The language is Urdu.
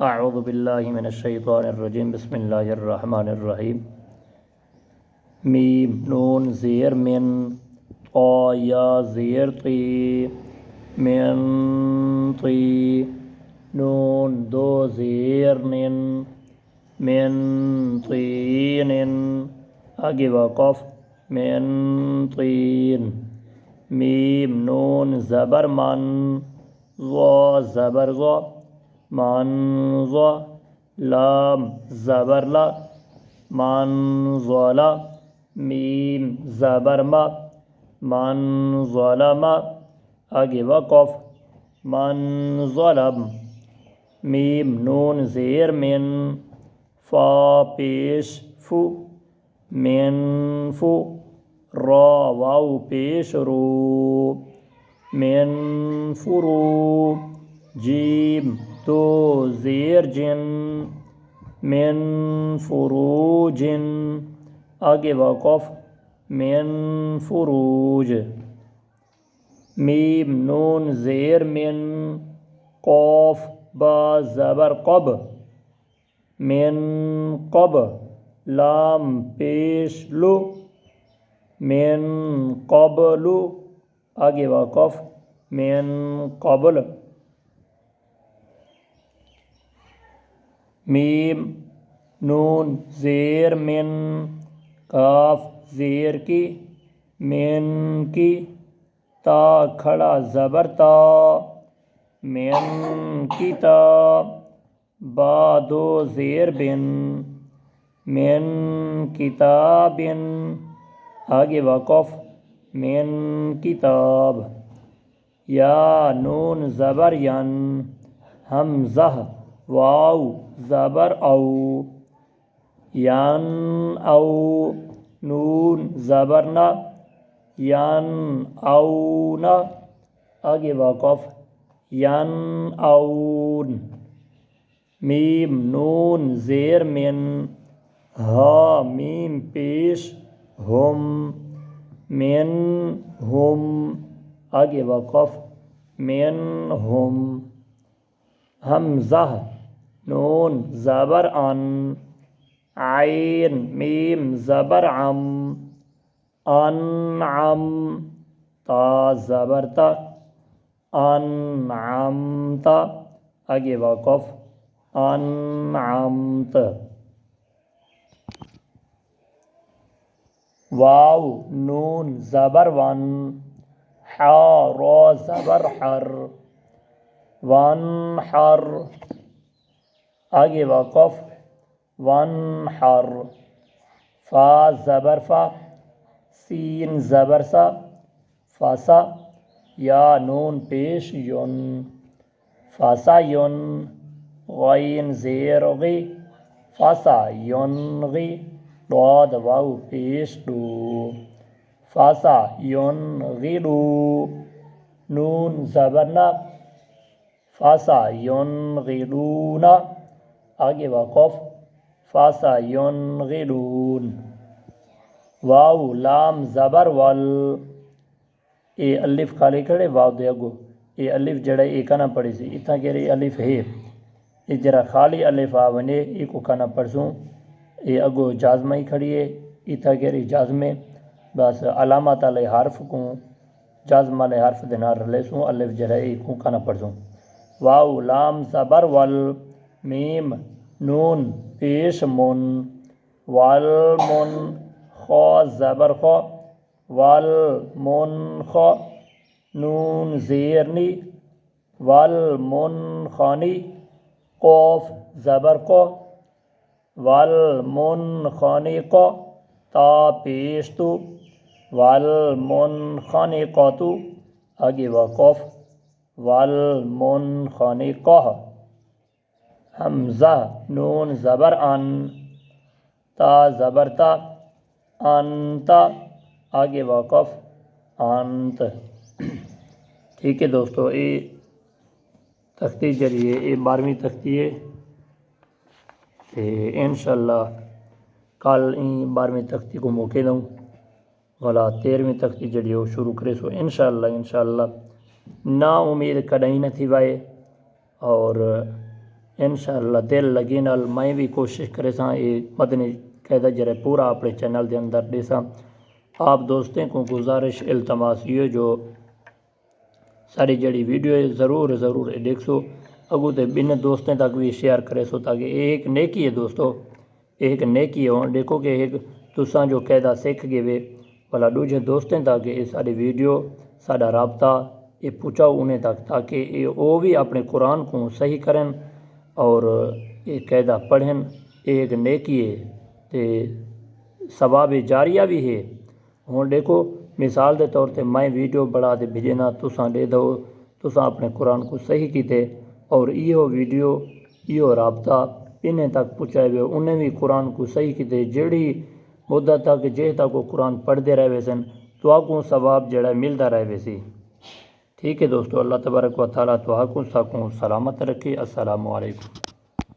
اعوذ باللہ من الشیطان الرجیم بسم اللہ الرحمن الرحیم میم نون زیر من طا یا زیر طی من طی نون دو زیر نن من طین آگے وقف من طین میم نون زبر من ظا زبر ظا من ظا لام زبر لا من ظلا میم زبر ما من ظلم آگے وقف من ظلم میم نون زیر من فا پیش فو من فو را واو پیش رو من فرو جیم دو زیر جن من فروج آگے وقف من فروج میم نون زیر من قاف با زبر قب من قب لام پیش لو من قبل آگے وقف من قبل میم نون زیر من کاف زیر کی من کی تا کھڑا زبر تا من کی تا با دو زیر بن من کتاب آگے وقف من کتاب یا نون زبر ین حمزہ واو زبر او ین او نون زبر نا ین او نا آگے وقف ین اون میم نون زیر من ہا میم پیش ہم من ہم آگے وقف من ہم حمزہ نون زبر ان عین میم زبر عم انعم تا زبر تا انعمت آگے وقف انعمت واو نون زبر ون حا را زبر حر ون حر آگے وقف ون حر فا زبر فا سین زبر سا فاسا یا نون پیش یون فاسا یون غین زیر غی فاسا یون غی ضاد واو پیش دو فاسا یون غی دو نون زبر نا فاسا یون غی دونا آگے وقف فاسا یون غی دون واو لام زبر ول اے الف خالی کھڑے واو دے اگو اے الف جڑے اے کنا پڑی سی اتنا کہہ رہی الف ہے اے جرا خالی الف آونے اے کو کنا پڑسوں اے اگو جازمہ ہی کھڑی ہے اتنا کہہ رہی جازمے بس علامات علیہ حرف کو جازمہ علیہ حرف دینار رلے سوں الف جڑے اے کو کنا پڑسوں واو لام زبر ول میم نون پیش من والمن خا زبر خا والمن خا نون زیر نی والمن خانی قوف زبر قا والمن خانی قا تا پیش تو والمن خانی قا تو آگے وقف والمن خانی قا حمزہ نون زبر ان تا زبر تا انتا آگے وقف انت ٹھیک ہے دوستو یہ تختی جریے یہ 12ویں تختی ہے انشاءاللہ کل 12ویں تختی کو موقع دوں والا 13ویں تختی جڑی وہ شروع کرے سو انشاءاللہ نا امید کڈائی نہ تھی وائے اور انشاءاللہ دل لگی نال میں بھی کوشش کرے ساں یہ مدنی قاعدہ جڑے پورا اپنے چینل دے اندر دے ساں۔ آپ دوستیں کو گزارش التماس یہ جو ساری جڑی ویڈیو ہے ضرور دیکھ سو اگو تے بن دوستیں تک بھی شیئر کرے سو تاکہ ایک نیکی ہے دوستو، ایک نیکی ہے۔ دیکھو کہ ایک تساں جو قاعدہ سیکھ گئے وے والا دوجے دوستیں تک یہ ساری ویڈیو ساڈا رابطہ یہ پہنچاؤ انہیں تک تاکہ یہ وہ بھی اپنے قرآن کو صحیح کرن اور یہ قاعدہ پڑھیں۔ ایک نیکی ہے تے ثواب جاریہ بھی ہے۔ ہوں دیکھو مثال دے طور تے میں ویڈیو بڑھا دے بھیجنا تساں دے دو، تساں اپنے قرآن کو صحیح کیتے اور یہ ویڈیو یہ رابطہ انہیں تک پہنچائے ہوئے انہیں بھی قرآن کو صحیح کیتے جڑی مدت تک جے تک وہ قرآن پڑھتے رہے سن تو آگوں ثواب جڑا ملتا رہے سی۔ ٹھیک ہے دوستو، اللہ تبارک و تعالیٰ تو آگوں ساکوں سلامت رکھے۔ السلام علیکم۔